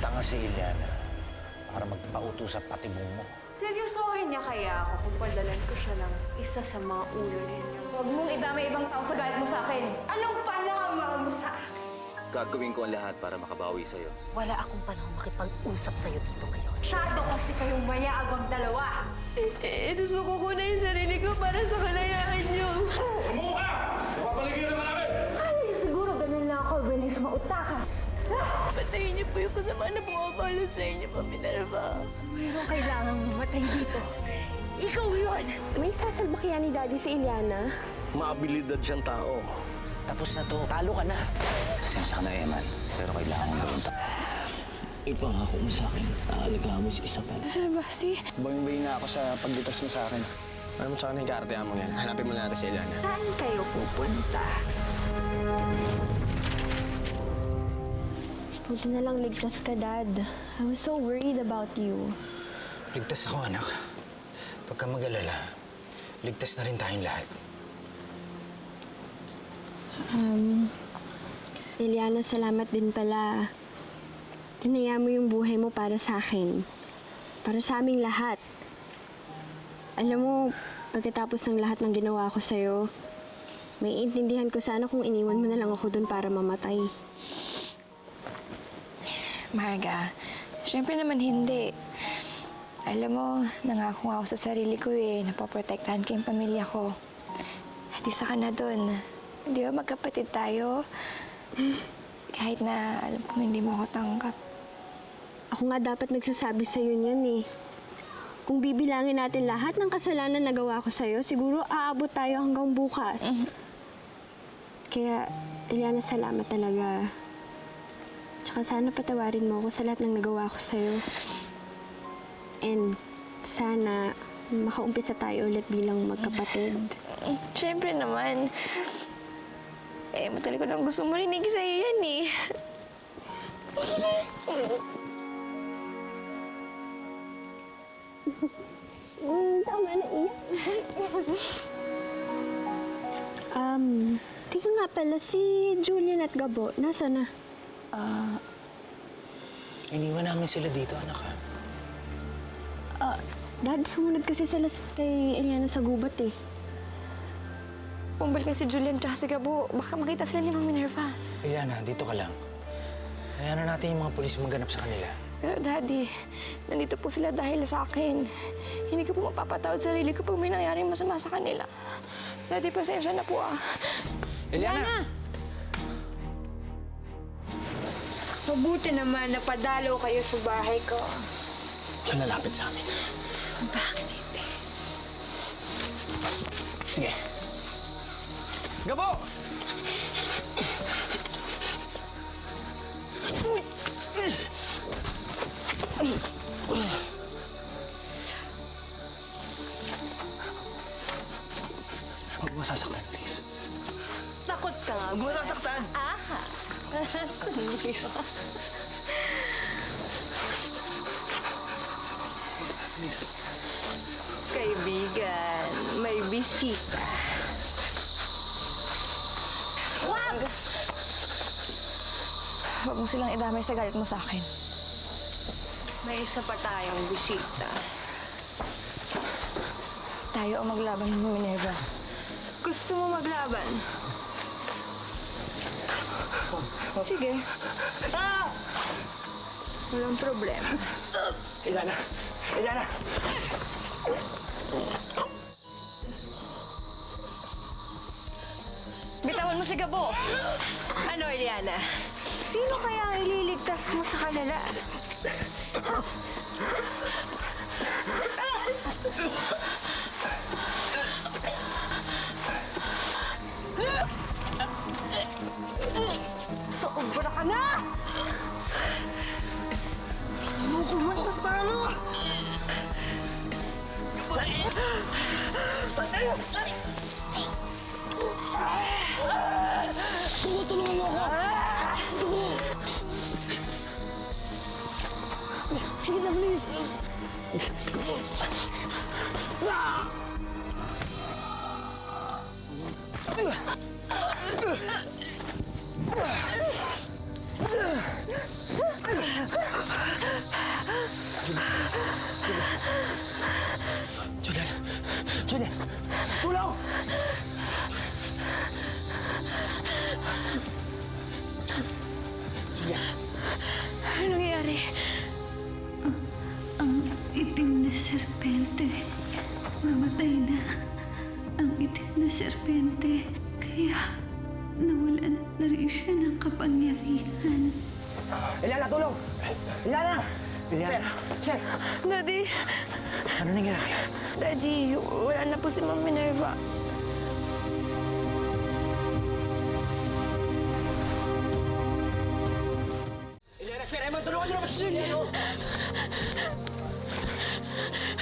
tanga si Iliana para magpauto sa patibong mo. Seryosohin niya kaya ako kung padalan ko siya ng isa sa mga ulo ninyo. Huwag mong idamay ibang tao sa galit mo sa akin. Anong panahon mo sa akin? Gagawin ko ang lahat para makabawi sa'yo. Wala akong panahon makipag-usap sa'yo dito ngayon. Masyado kasi kayong mayaabang dalawa. Itusuko ko na yung sarili ko para sa kalayaan niyo. Sumuko ka! Napapaligiran naman namin! Siguro ganun lang ako, bilis mautaka. Patayin niyo po yung kasama na bumabalo sa inyo, Minerva. Mayroong kailangang mamatay dito. Ikaw yun! May sasalba kaya ni Daddy si Iliana? Maabilidad siyang tao. Tapos na to. Talo ka na. Pasensya ka na, Eman. Pero kailangan kong gawin to. Ipangako mo sa akin. Aalagaan mo si Isabel. Sir Basti? Bayong-bayin na ako sa pagditas mo sa akin. Alam mo, tsaka na hikaartehan mo yan. Hanapin mo natin si Iliana. Saan kayo pupunta? Buti na lang ligtas ka, Dad. I was so worried about you. Ligtas ako, anak. Pagka mag-alala, ligtas na rin tayong lahat. Iliana, salamat din pala. Tinaya mo yung buhay mo para sa akin. Para sa aming lahat. Alam mo, pagkatapos ng lahat ng ginawa ko sa'yo, may intindihan ko sana kung iniwan mo na lang ako dun para mamatay. Marga, syempre naman hindi. Alam mo, nangako nga ako sa sarili ko napoprotektahan ko yung pamilya ko. At isa ka na dun. Di ba magkapatid tayo? Kahit na alam kong hindi mo ako tanggap. Ako nga dapat nagsasabi sa'yo niyan eh. Kung bibilangin natin lahat ng kasalanan na gawa ko sa'yo, siguro aabot tayo hanggang bukas. Kaya, Iliana, salamat talaga. Tsaka sana patawarin mo ako sa lahat ng nagawa ko sa'yo. And sana makaumpisa tayo ulit bilang magkapatid. Syempre naman. Matagal ko lang gusto marinig sa'yo yan Tama na iyak. Tingnan nga pala si Julian at Gabo. Nasa na? Iniwan namin sila dito, anak, ha? Dad, sumunod kasi sila kay Iliana sa gubat eh. Pumbal kasi Julian tsaka si Gabo. Baka makita sila ni Ma'am Minerva. Iliana, dito ka lang. Hayaan na natin yung mga pulis maghanap sa kanila. Pero Daddy, nandito po sila dahil sa akin. Hindi ko po mapapatawad sa sarili ko pag may nangyaring masama sa kanila. Daddy, pasensya na po Iliana! Mabuti naman na padalo kayo sa bahay ko. Siya lalapit sa amin. Bakit hindi? Sige. Gabo! Huwag mo sasaktan, please. Takot ka nga. Huwag mo sasaktan! Kaibigan, may bisita. Huwag mo silang idamay sa galit mo sa akin. May isa pa tayong bisita. Tayo ang maglaban ni Minerva. Gusto mo maglaban? Sige. Walang problema. Iliana! Iliana! Bitawan mo si Gabo! Ano, Iliana? Sino kaya ang ililigtas mo sa kanila? Sobra ka na! Ano kumanta talo? Tulungan mo ako! Sige na, please. Julian! Julian! Tulong! Ano nangyayari? Ang itim na serpente. Mamatay na. Ang itim na serpente. Kaya nawalan na rin siya ng kapangyarihan. Eliana, tulong! Eliana! Eliana! Sir! Daddy! Ano nangyari? Daddy, wala na po si Ma'am Minerva. Eliana, Sir Eman, tulungan niyo naman si Julian!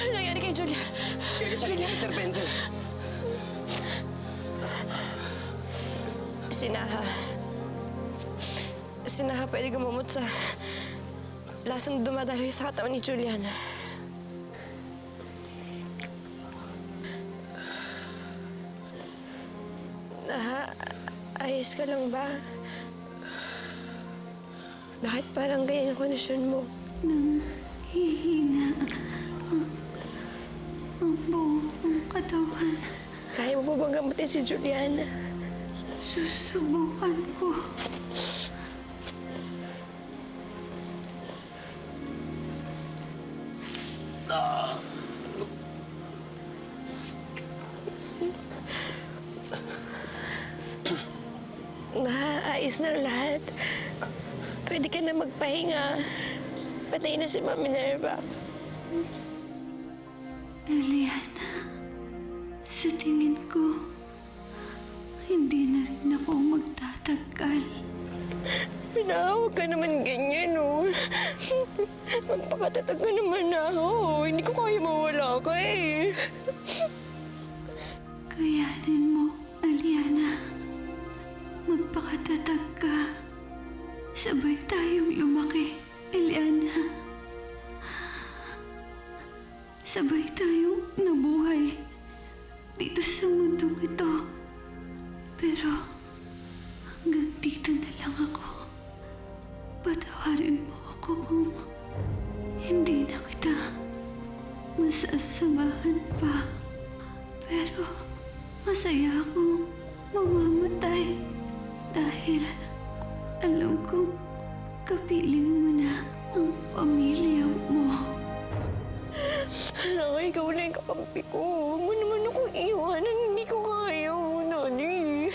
Ano nangyari kay Julian? Kaya siya kanya Sir Bente. Sinaha. Sinaha pwede gumamot sa lasang dumadaloy sa katawan ni Julian. Naha, ayos ka lang ba? Bakit parang ganyan ang kondisyon mo? Hihina ang buong kong katawan. Kaya mo ba bang gamutin si Julian? Susubukan ko. Naayos na ang lahat. Pwede ka na magpahinga. Patay na si Ma'am Minerva. Eliana, sa tingin ko, hindi na rin ako magtatagal. Pinahawag ka naman ganyan, oh. Magpakatatag ka naman ako. Hindi ko kaya mawala ka, eh. Kayanin mo, Eliana. Magpakatatag ka. Sabay tayong lumaki, Eliana. Sabay tayong nabuhay dito sa mundong ito. Pero hanggang dito na lang ako. Patawarin mo ako kung hindi na kita masasamahan pa. Pero masaya akong mamamatay dahil alam kong kapiling mo na ang pamilya mo. Alam ko, ikaw na yung kakampi ko. Huwag mo naman akong iwanan. Hindi ko kaya, Nani.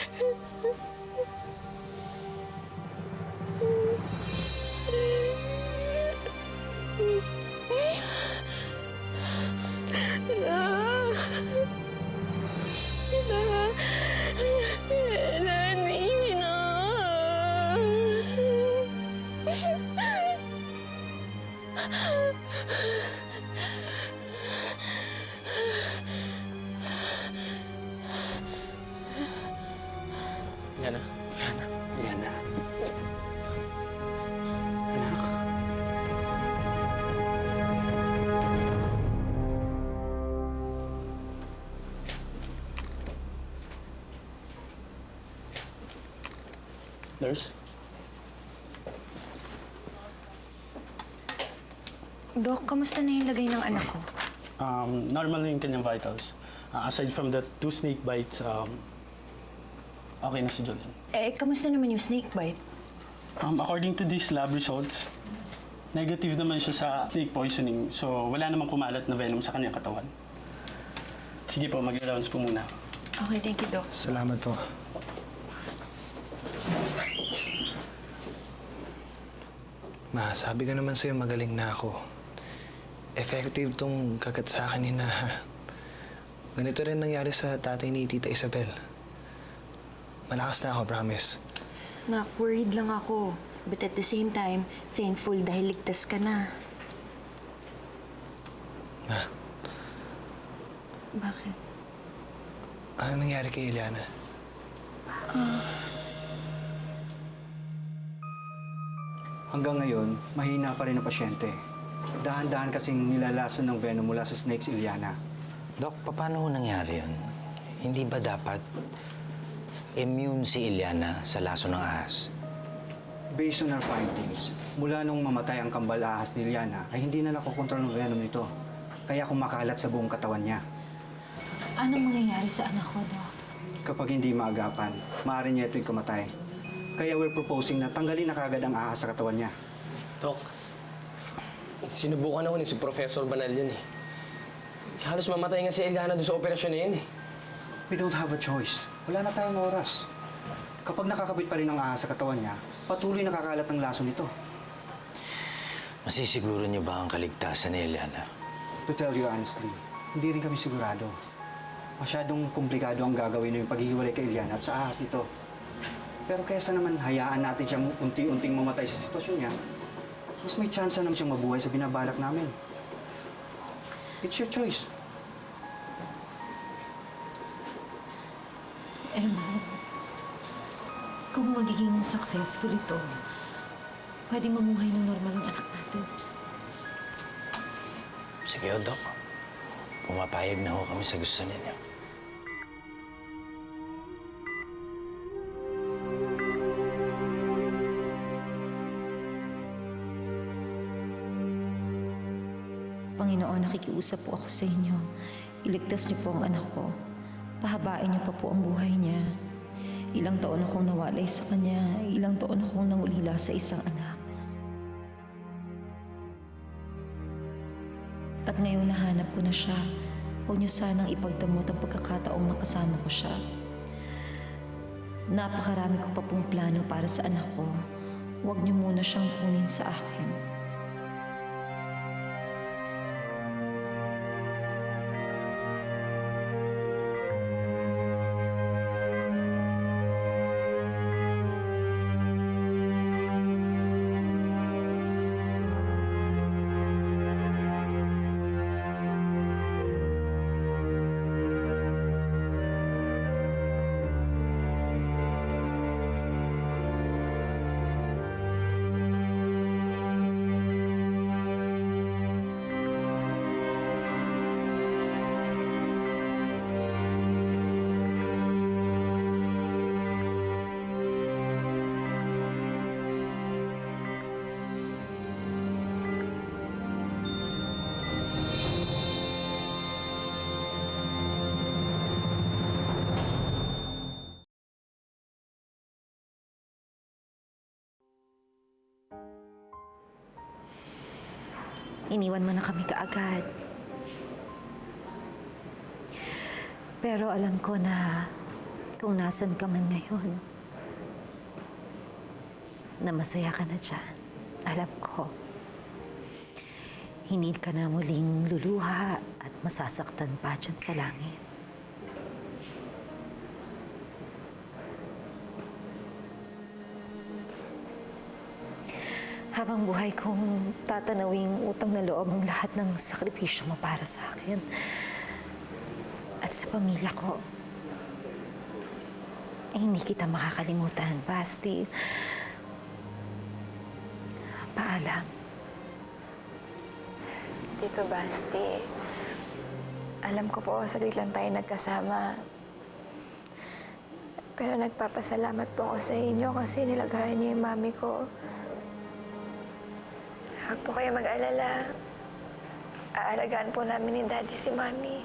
Eliana. Eliana. Eliana. Anak. Nurse? Dok, kamusta na yung lagay ng anak ko? Normal yung kanyang vitals. Aside from the 2 snake bites, okay na si Julian. Kamusta naman yung snake bite? According to these lab results, negative naman siya sa snake poisoning. So, wala namang kumalat na venom sa kanyang katawan. Sige po, mag-allowance po muna. Okay, thank you, Dok. Salamat po. Ma, sabi ko naman sa'yo magaling na ako. Effective tong kagat sa akin ni Naha. Ganito rin nangyari sa tatay ni Tita Isabel. Malakas na ako, promise. Nak, worried lang ako. But at the same time, thankful dahil ligtas ka na. Ma, Bakit? ano nangyari kay Eliana? Hanggang ngayon, mahina pa rin ang pasyente. Dahan-dahan kasing nilalason ng venom mula sa snakes Eliana. Dok, paano ho nangyari yun? Hindi ba dapat immune si Eliana sa laso ng ahas? Based on our findings, mula nung mamatay ang kambal ahas ni Iliana, ay hindi na nakokontrol ng venom nito. Kaya kumakalat sa buong katawan niya. Anong mangyayari sa anak ko, Doc? Kapag hindi maagapan, maaari niya ito'y kumatay. Kaya we're proposing na tanggalin na kagad ang ahas sa katawan niya. Dok, sinubukan ako ni si Professor Banal yan eh. Halos mamatay nga si Eliana doon sa operasyon na yan eh. We don't have a choice. Wala na tayong oras. Kapag nakakabit pa rin ang ahas sa katawan niya, patuloy nakakalat ang laso nito. Masisiguro niyo ba ang kaligtasan ni Eliana? To tell you honestly, hindi rin kami sigurado. Masyadong komplikado ang gagawin ng paghihiwalay kay Eliana at sa ahas ito. Pero kaysa naman hayaan natin siyang unti-unting mamatay sa sitwasyon niya, mas may chance naman siyang mabuhay sa binabalak namin. It's your choice. Emma, kung magiging successful ito, pwedeng mamuhay ng normal ang anak natin. Sige, Dok. Pumapayag na ho kami sa gusto ninyo. Panginoon, nakikiusap po ako sa inyo. Iligtas niyo po ang anak ko. Pahabain niyo pa po ang buhay niya. Ilang taon akong nawalay sa kanya. Ilang taon akong nangulila sa isang anak. At ngayon nahanap ko na siya. Huwag niyo sanang ipagdamot ang pagkakataong makasama ko siya. Napakarami ko pa pong plano para sa anak ko. Huwag niyo muna siyang kunin sa akin. Iniwan mo na kami kaagad. Pero alam ko na kung nasan ka man ngayon, na masaya ka na dyan. Alam ko. Hindi ka na muling luluha at masasaktan pa dyan sa langit. Habang buhay kong tatanawing utang na loob ang lahat ng sakripisyo mo para sa akin at sa pamilya ko. Eh, hindi kita makakalimutan, Basti. Paalam. Tito Basti, alam ko po, saglit lang tayo nagkasama. Pero nagpapasalamat po ako sa inyo kasi nilagayan niyo yung mami ko. Huwag po kayo mag-alala. Aalagaan po namin ni Daddy si Mami.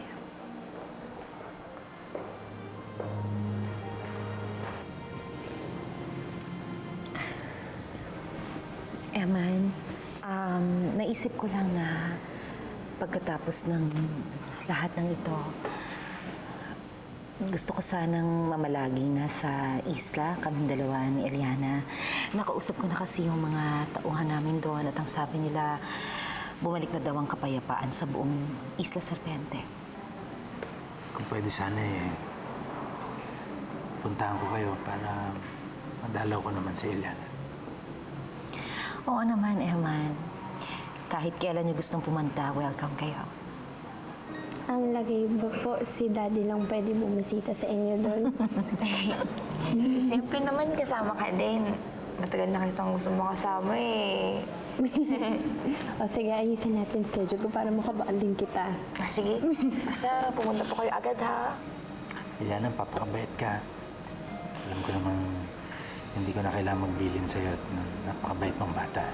Eman, naisip ko lang na pagkatapos ng lahat ng ito, gusto ko sanang mamalagi na sa isla, kaming dalawa ni Eliana. Nakausap ko na kasi yung mga tauhan namin doon at ang sabi nila, bumalik na daw ang kapayapaan sa buong Isla Serpente. Kung pwede sana puntahan ko kayo para madalaw ko naman si Eliana. Oo naman, Eman. Kahit kailan niyo gustong pumunta, welcome kayo. Ang lagay ba po, si Daddy lang pwede bumisita sa inyo doon? Siyempre naman, kasama ka din. Matagal na kasi gusto mo kasama eh. O sige, ayusin natin schedule ko para makabanding kita. Sige, basta pumunta po kayo agad ha. Eliana, papakabait ka. Alam ko naman Hindi ko na kailangang magbilin sa'yo at napakabait mong bata.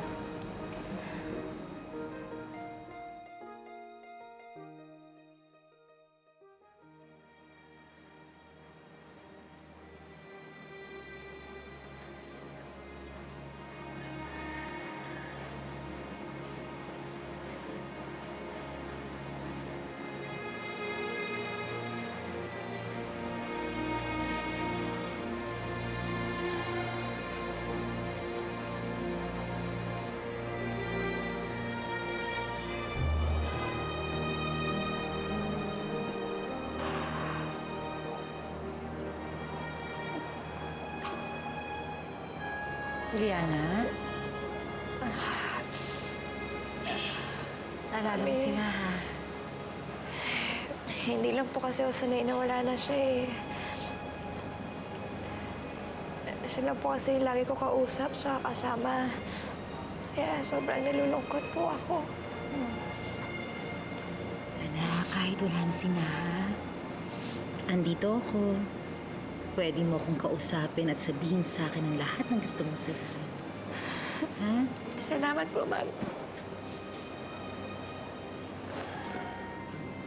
Liana? Naalala mo si Naha? Hindi lang po kasi ako sanay na wala na siya eh. Siya lang po kasi yung lagi ko kausap sa kasama. Kaya sobrang nalulungkot po ako. Anak, kahit wala na si Naha, andito ako. Pwede mo akong kausapin at sabihin sa akin ang lahat ng gusto mong sabihin. Ha? Salamat po, ma'am.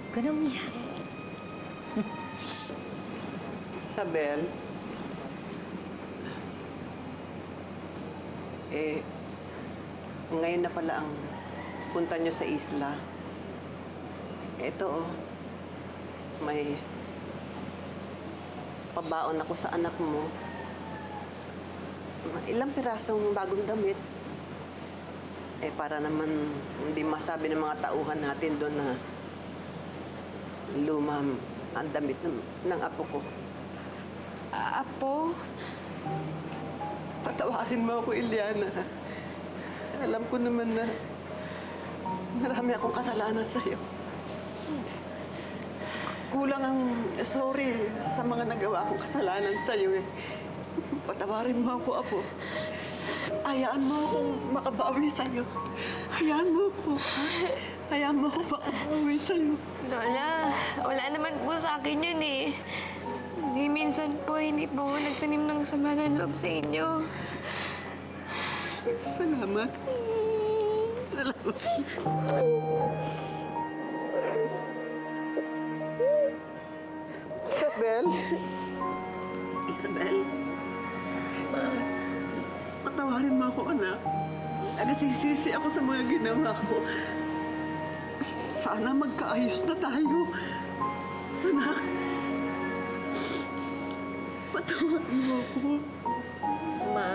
Huwag ka na umiyak. Isabel, ngayon na pala ang punta nyo sa isla. Ito, may pabaon ako sa anak mo. Ilang pirasong bagong damit. Para naman hindi masabi ng mga tauhan natin doon na lumam ang damit ng apo ko. Apo? Patawarin mo ako, Eliana. Alam ko naman na marami akong kasalanan sa'yo. Kulang ang sorry sa mga nagawa kong kasalanan sa'yo eh. Patawarin mo ako, Apo. Hayaan mo akong makabawi sa'yo. Hayaan mo ako. Hayaan mo akong makabawi sa'yo. Lola, wala naman po sa akin yun eh. Hindi minsan po, hindi po ako nagtanim ng sama ng loob sa inyo. Salamat. Salamat. Isabel? Isabel? Patawarin mo ako, anak. Nagsisisi ako sa mga ginawa ko. Sana magkaayos na tayo. Anak. Patawarin mo ako. Ma,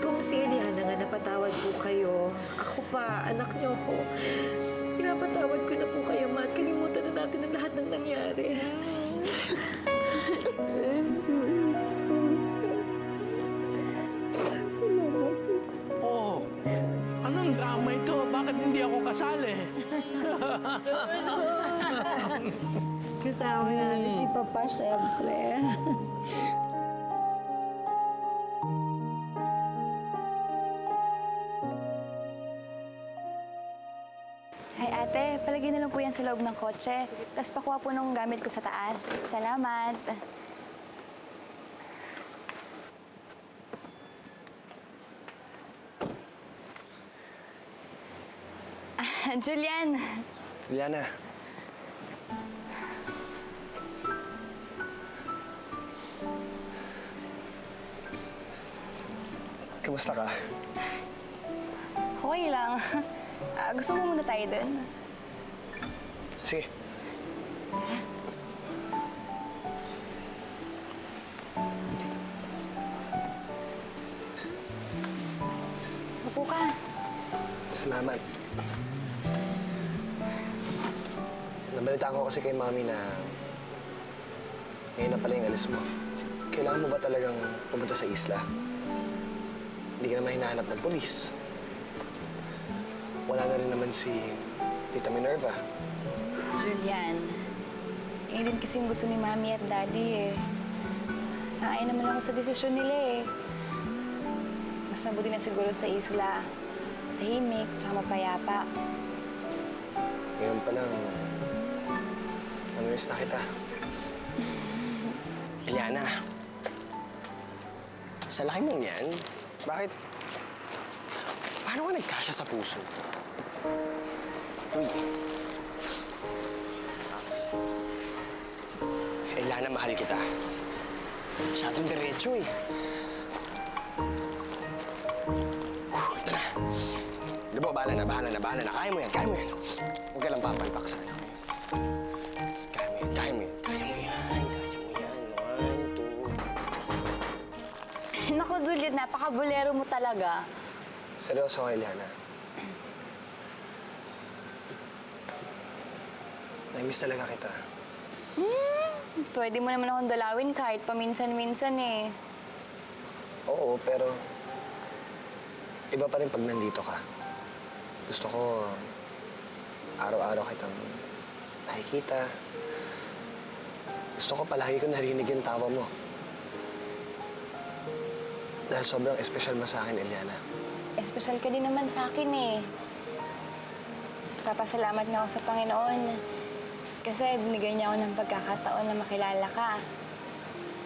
kung si Eliana nga napatawad po kayo, ako pa, anak niyo ako, pinapatawad ko na po kayo, Ma, at kalimutan na natin ang lahat ng nangyari. Oh, anong drama ito? Bakit hindi ako kasali? Kasama natin si Papa, syempre. Ay ate, palagay na lang po yan sa loob ng kotse. Tapos pakuha po nung gamit ko sa taas. Salamat. Julian. Liana. Kamusta ka? Okay lang. Gusto mo muna tayo dun? Sige. Upo ka. Salamat. Nabalitaan ko kasi kay Mami na ngayon na pala yung alis mo. Kailangan mo ba talagang pumunta sa isla? Hindi ka naman hinahanap ng polis. Wala na rin naman si Tita Minerva. Julian, yun din kasi yung gusto ni Mami at Daddy eh. Sangayon naman ako sa desisyon nila eh. Mas mabuti na siguro sa isla. Tahimik, tsaka mapayapa. Ngayon pa lang, namiss na kita. Eliana, Sa laki mong yan, bakit? Paano ka nagkasya sa puso? Uy. Elana, mahal kita. Masyadong diretso eh. Ito na. Gabo, bahala na. Kaya mo yan. Huwag ka lang papalpak sana. Kaya mo yan. 1, 2. Naku, Juliet, napaka-bolero mo talaga. Seryoso ka, Eliana. Namiss talaga kita. Pwede mo naman akong dalawin kahit paminsan-minsan eh. Oo, pero iba pa rin pag nandito ka. Gusto ko araw-araw kitang nakikita. Gusto ko palagi ko narinig yung tawa mo. Dahil sobrang espesyal mo sa akin, Eliana. Espesyal ka din naman sa akin eh. Papasalamat nga ako sa Panginoon. Kasi binigay niya ako ng pagkakataon na makilala ka.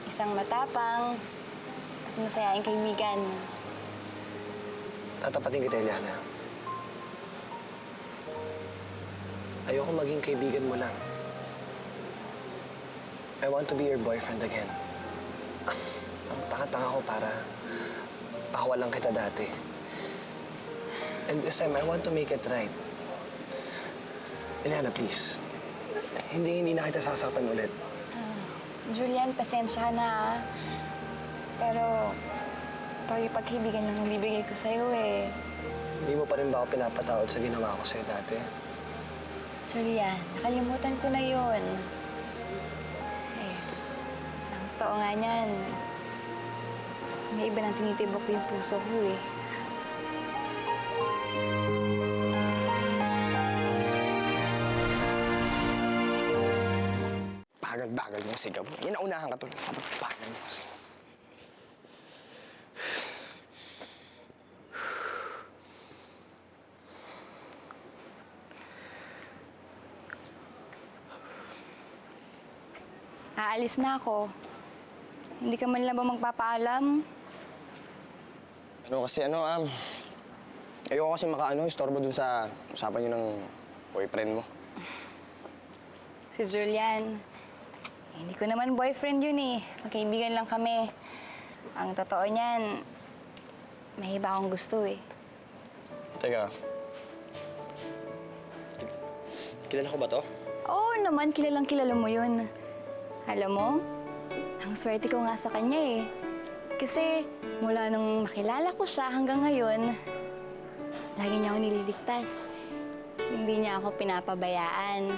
Isang matapang at masayaing kaibigan. Tatapatin kita, Eliana. Ayoko maging kaibigan mo lang. I want to be your boyfriend again. Ang tanga-tanga ko para pakawalan kita dati. And this time, I want to make it right. Eliana, please. Hindi na kita sasaktan ulit. Julian, pasensya ka na ah. Pero pagkaibigan lang ang bibigay ko sa'yo eh. Hindi mo pa rin ba ako pinapatawad sa ginawa ko sa'yo dati? Julian, nakalimutan ko na yun. Eh, ang totoo nga niyan, may iba nang tinitibok ko yung puso ko eh. Bagal mo sigaw. Yan, naunahan ka tuloy. Bagal mo kasi. Aalis na ako. Hindi ka man lang ba magpapaalam? Ayoko kasi istorbo dun sa usapan niyo ng boyfriend mo. Si Julian, hindi ko naman boyfriend yun eh. Magkaibigan lang kami. Ang totoo niyan, may iba akong gusto eh. Teka. Kilala ko ba to? Oo naman, kilalang kilala mo yun. Alam mo, ang swerte ko nga sa kanya eh. Kasi mula nung makilala ko siya hanggang ngayon, lagi niya ako nililigtas. Hindi niya ako pinapabayaan.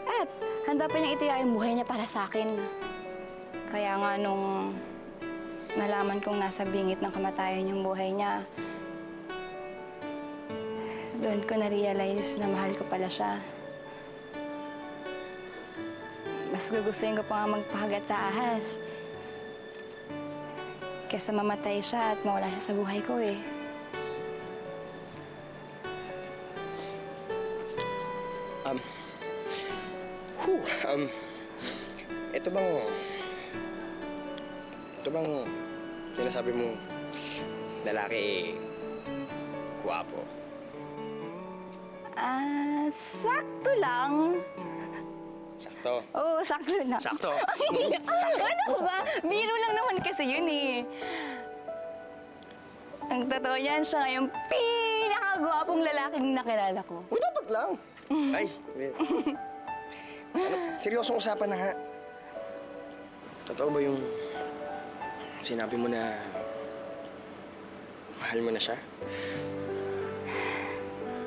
At handa pa niyang itiyak yung buhay niya para sa akin. Kaya nga nung nalaman kong nasa bingit ng kamatayan yung buhay niya, doon ko na-realize na mahal ko pala siya. Mas gugustuhin ko pa nga magpahagat sa ahas. Kesa mamatay siya at mawala siya sa buhay ko eh. Ito bang sinasabi mo lalaki guwapo? Sakto lang. Sakto. Oo, sakto lang. Sakto. Ano ba? Biro lang naman kasi yun eh. Ang totoo niyan, siya nga yung pinakagwapong lalaking nakilala ko. Uy, dapat lang. Ay, seryosong usapan na nga. Totoo ba yung sinabi mo na mahal mo na siya?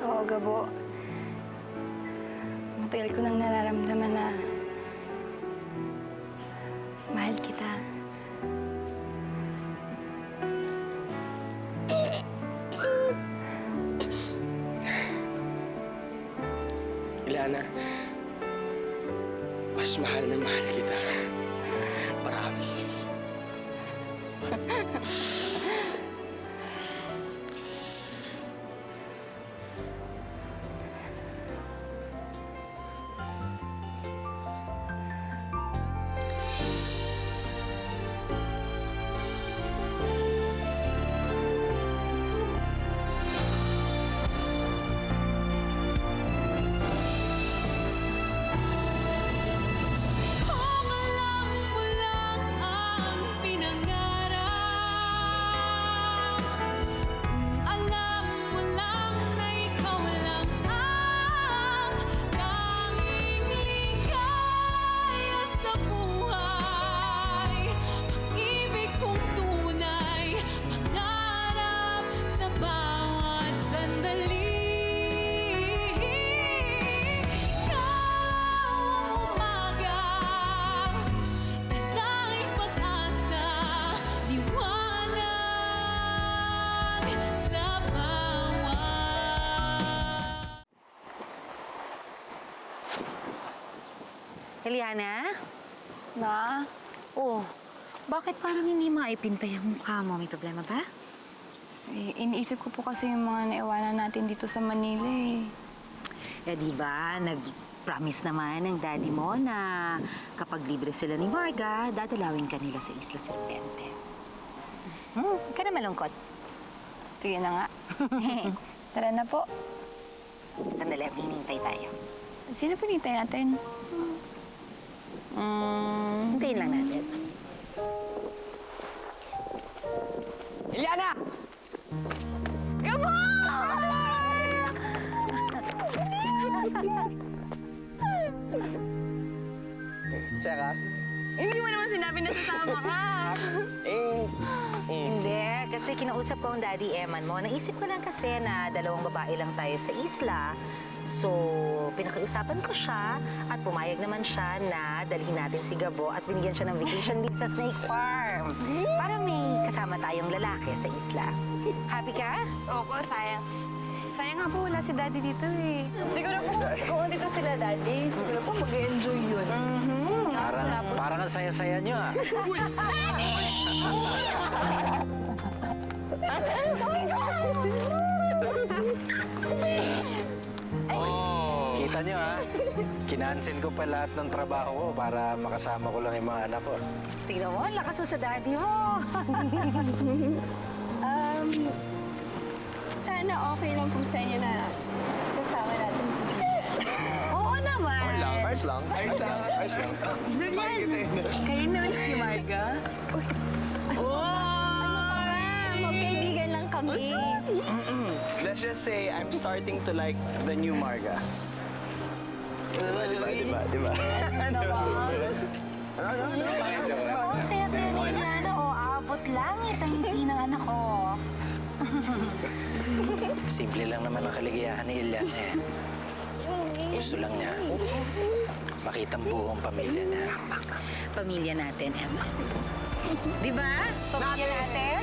Oo, Gabo. Matagal ko nang nararamdaman na mahal kita. Eliana, mas mahal na mahal kita. Promise. Eliana? Ma? Oh, bakit parang hindi maipintay ang mukha mo? May problema ba? Iniisip ko po kasi yung mga naiwanan natin dito sa Manila eh. Eh di ba, nag-promise naman ng daddy mo na kapag libre sila ni Marga, dadalawin ka nila sa Isla Serpente. Huwag ka na malungkot. Sige na nga. Tara na po. Sandali, hinintay tayo. Sino pinintay natin? Hintayin lang natin. Eliana! Tsaka? Hindi mo naman sinabi na sasama ka. Hindi, kasi kinausap ko ang daddy Eman mo. Naisip ko lang kasi na 2 babae lang tayo sa isla. So, pinakiusapan ko siya at pumayag naman siya na dalhin natin si Gabo at binigyan siya ng vacation leave sa Snake Farm. Para may kasama tayong lalaki sa isla. Happy ka? Opo, sayang. Sayang nga po wala si Daddy dito eh. Siguro po, kung dito sila Daddy, siguro po mag-enjoy yun. Parang ang saya-saya niyo, ah. Kita niyo, ah. Kinansin ko pa lahat ng trabaho ko para makasama ko lang yung mga anak ko. Tingnan mo, lakas mo sa daddy mo. Sana okay lang po sa inyo na kasama natin si Julian. Oo naman. Ayos lang. Julian, kayo naman si Marga? Magkaibigan lang kami. Let's just say I'm starting to like the new Marga. Diba? Oo, saya-saya ni Eliana. O, abot langit ang ngiti ng anak ko. Simple lang naman ang kaligayahan ni Eliana, eh. Gusto lang niya makita ang buong pamilya niya. Pamilya natin, Emma. Di ba? Pamilya natin.